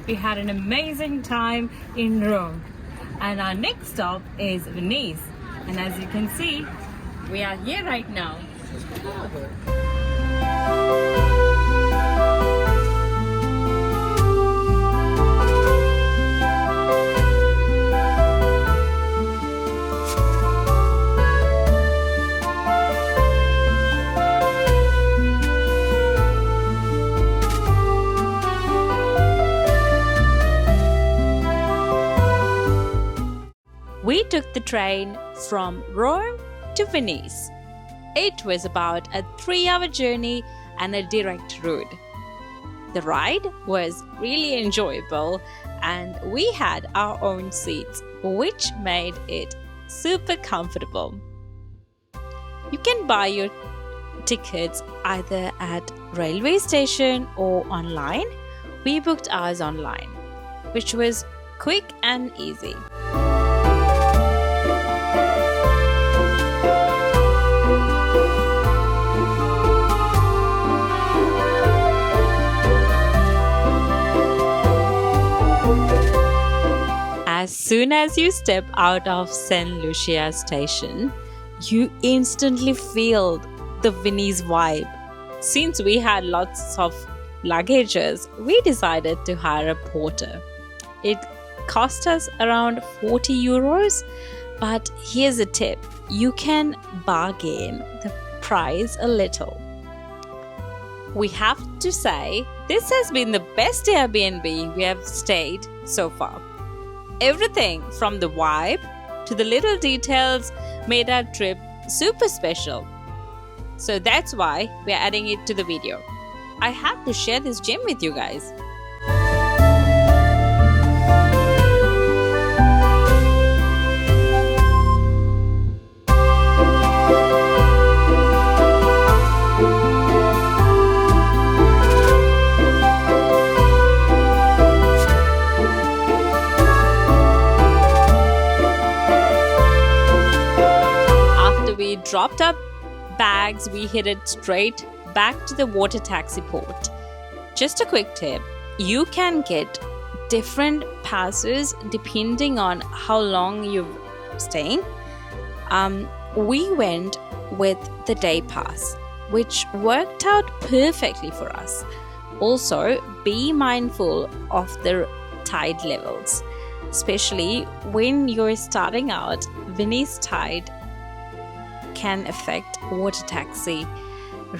we had an amazing time in Rome. And our next stop is Venice. And as you can see, we are here right now. We took the train from Rome to Venice. It was about a 3-hour journey and a direct route. The ride was really enjoyable and we had our own seats, which made it super comfortable. You can buy your tickets either at railway station or online. We booked ours online, which was quick and easy. As soon as you step out of St. Lucia station, you instantly feel the Venice vibe. Since we had lots of luggages, we decided to hire a porter. It cost us around 40 euros, but here's a tip. You can bargain the price a little. We have to say, this has been the best Airbnb we have stayed so far. Everything from the vibe to the little details made our trip super special. So that's why we're adding it to the video. I had to share this gem with you guys. Dropped up bags, we headed straight back to the water taxi port. Just a quick tip, you can get different passes depending on how long you're staying. We went with the day pass, which worked out perfectly for us. Also, be mindful of the tide levels, especially when you're starting out. Venice tide can affect water taxi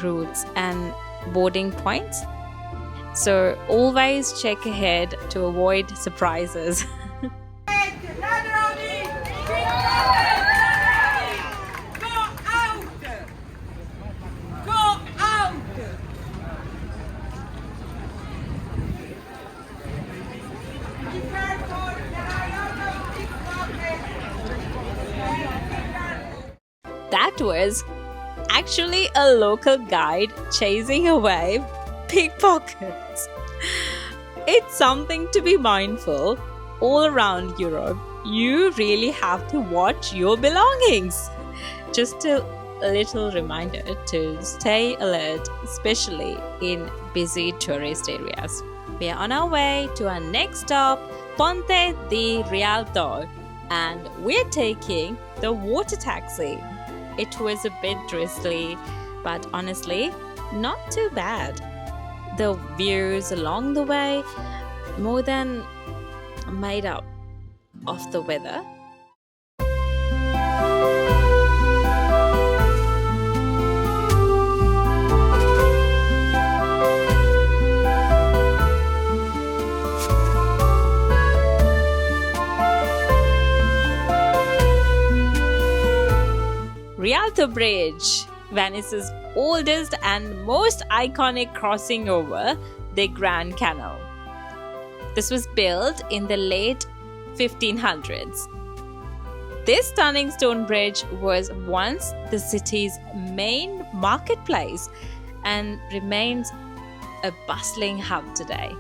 routes and boarding points. So always check ahead to avoid surprises. That was actually a local guide chasing away pickpockets. It's something to be mindful all around Europe. You really have to watch your belongings. Just a little reminder to stay alert, especially in busy tourist areas. We are on our way to our next stop, Ponte di Rialto, and we're taking the water taxi. It was a bit drizzly, but honestly, not too bad. The views along the way more than made up of the weather. Rialto Bridge, Venice's oldest and most iconic crossing over the Grand Canal. This was built in the late 1500s. This stunning stone bridge was once the city's main marketplace and remains a bustling hub today.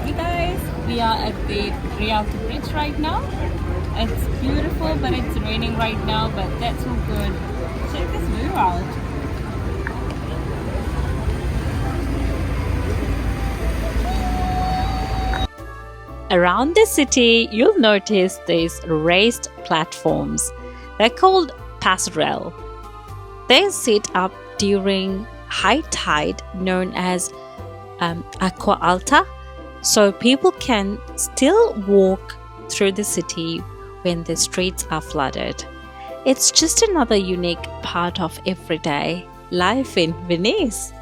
Hey guys, we are at the Rialto Bridge right now. It's beautiful, but it's raining right now, but that's all good. Check this view out. Around the city, you'll notice these raised platforms. They're called passerelle. They sit up during high tide, known as aqua alta, so people can still walk through the city when the streets are flooded. It's just another unique part of everyday life in Venice.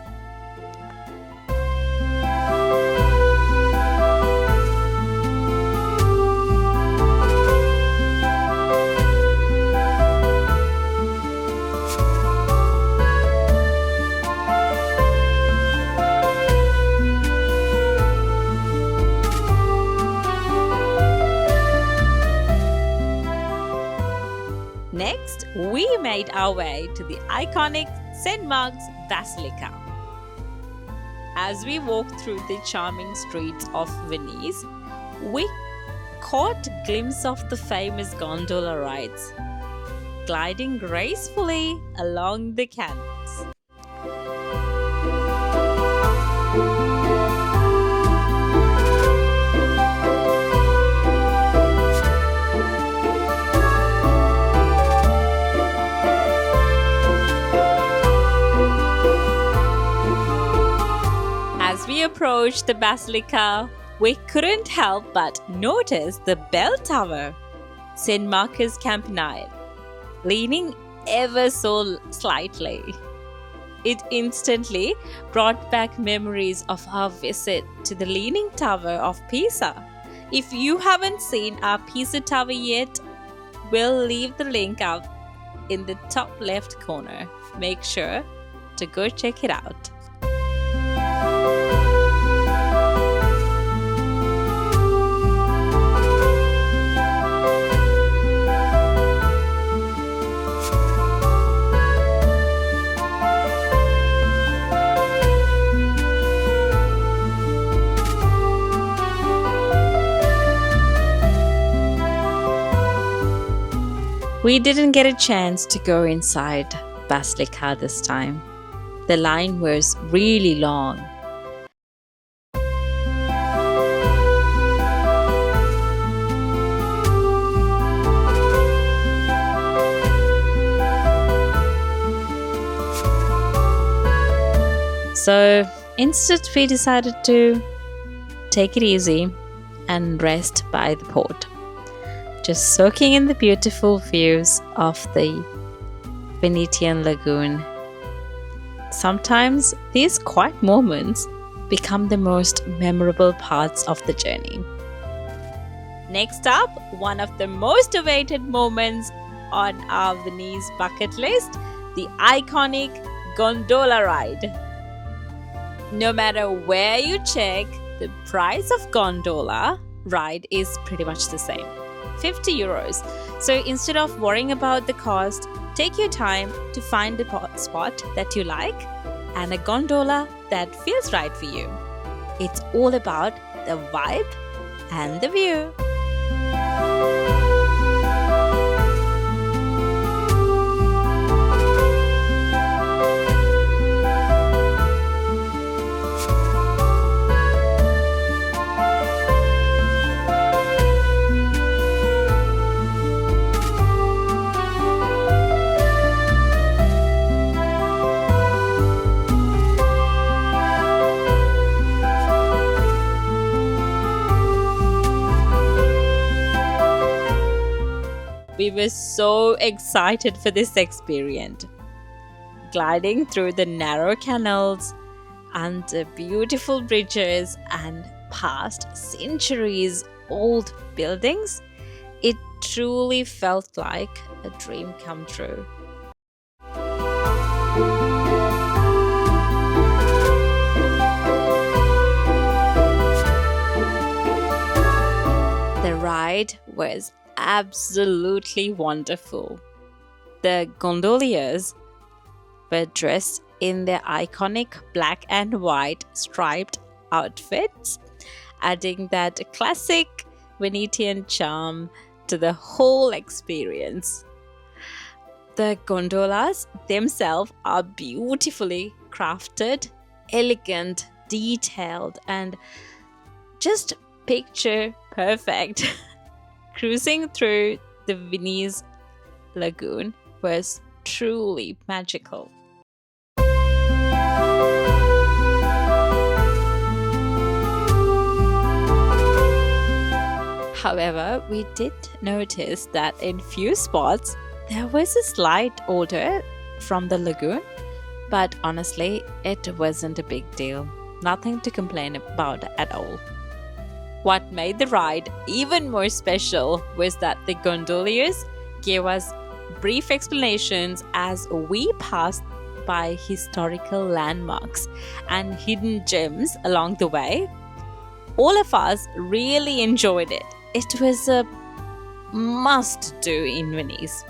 Next, we made our way to the iconic St. Mark's Basilica. As we walked through the charming streets of Venice, we caught a glimpse of the famous gondola rides, gliding gracefully along the canals. As we approached the Basilica, we couldn't help but notice the bell tower, St. Mark's Campanile, leaning ever so slightly. It instantly brought back memories of our visit to the Leaning Tower of Pisa. If you haven't seen our Pisa Tower yet, we'll leave the link up in the top left corner. Make sure to go check it out. We didn't get a chance to go inside Basilica this time. The line was really long. So instead, we decided to take it easy and rest by the port, just soaking in the beautiful views of the Venetian lagoon. Sometimes these quiet moments become the most memorable parts of the journey. Next up, one of the most awaited moments on our Venice bucket list, the iconic gondola ride. No matter where you check, the price of gondola ride is pretty much the same. 50 euros. So instead of worrying about the cost, take your time to find the spot that you like and a gondola that feels right for you. It's all about the vibe and the view. We were so excited for this experience. Gliding through the narrow canals, under beautiful bridges and past centuries-old buildings, it truly felt like a dream come true. The ride was absolutely wonderful. The gondoliers were dressed in their iconic black and white striped outfits, adding that classic Venetian charm to the whole experience. The gondolas themselves are beautifully crafted, elegant, detailed, and just Picture perfect. Cruising through the Venice lagoon was truly magical. However, we did notice that in few spots there was a slight odor from the lagoon, but honestly, it wasn't a big deal. Nothing to complain about at all. What made the ride even more special was that the gondoliers gave us brief explanations as we passed by historical landmarks and hidden gems along the way. All of us really enjoyed it. It was a must do in Venice.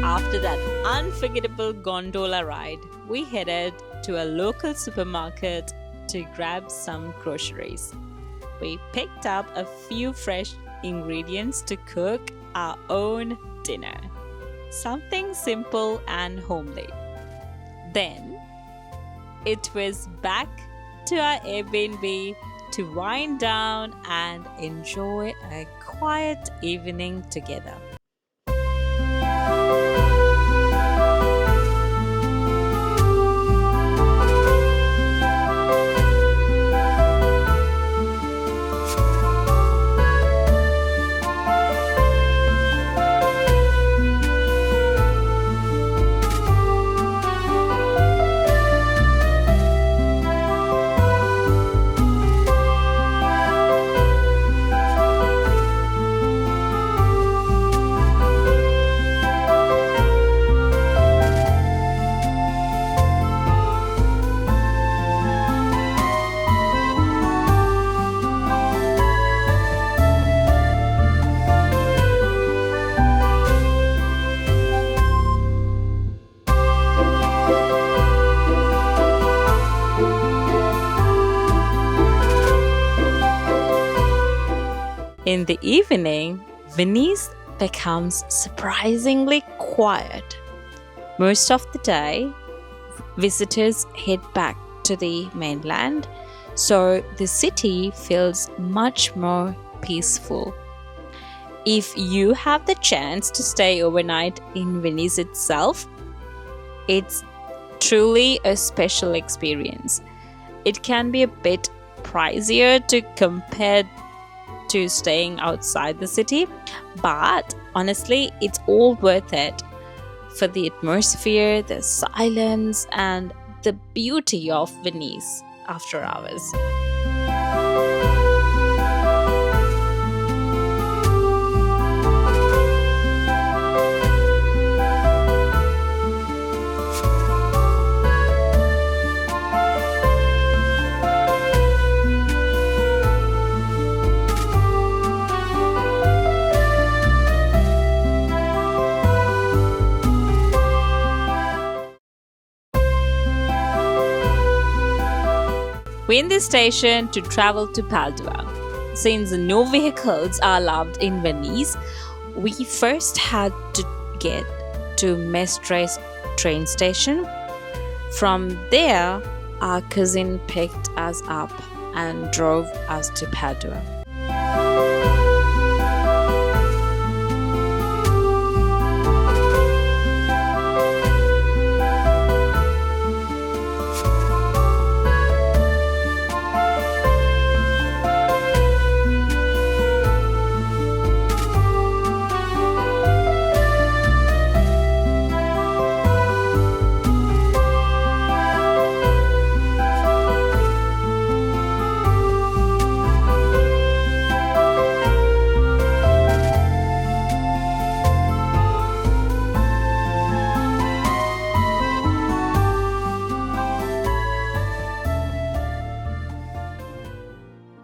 After that unforgettable gondola ride, we headed to a local supermarket to grab some groceries. We picked up a few fresh ingredients to cook our own dinner. Something simple and homely. Then it was back to our Airbnb to wind down and enjoy a quiet evening together. In the evening, Venice becomes surprisingly quiet. Most of the day, visitors head back to the mainland, so the city feels much more peaceful. If you have the chance to stay overnight in Venice itself, it's truly a special experience. It can be a bit pricier to compare to staying outside the city, but honestly, it's all worth it for the atmosphere, the silence, and the beauty of Venice after hours. We in this station to travel to Padua. Since no vehicles are allowed in Venice, we first had to get to Mestre train station. From there, our cousin picked us up and drove us to Padua.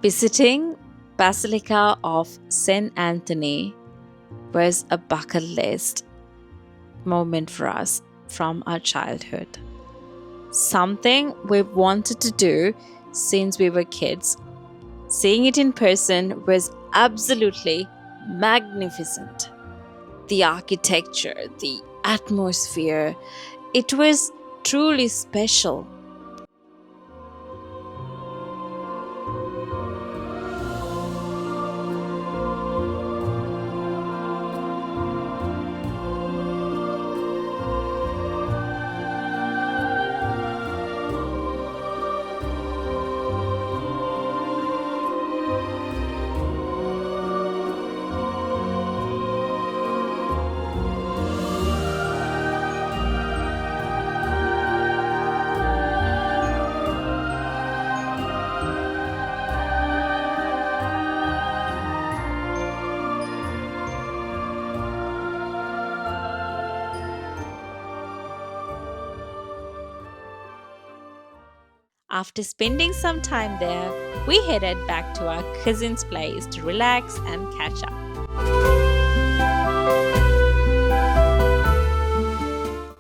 Visiting Basilica of St. Anthony was a bucket list moment for us from our childhood. Something we wanted to do since we were kids. Seeing it in person was absolutely magnificent. The architecture, the atmosphere, it was truly special. After spending some time there, we headed back to our cousin's place to relax and catch up.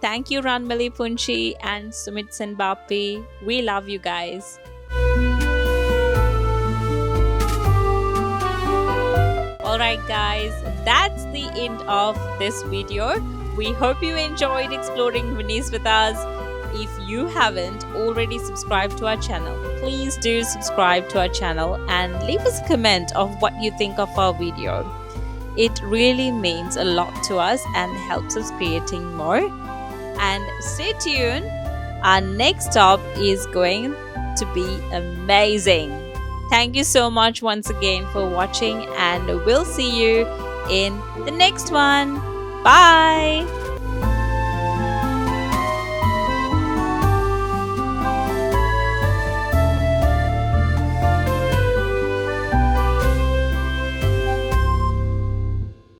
Thank you, Ranmali Punchi and Sumit Senbapi. We love you guys. Alright, guys, that's the end of this video. We hope you enjoyed exploring Venice with us. If you haven't already subscribed to our channel, please do subscribe to our channel and leave us a comment of what you think of our video. It really means a lot to us and helps us creating more. And stay tuned, our next stop is going to be amazing. Thank you so much once again for watching, and we'll see you in the next one. Bye.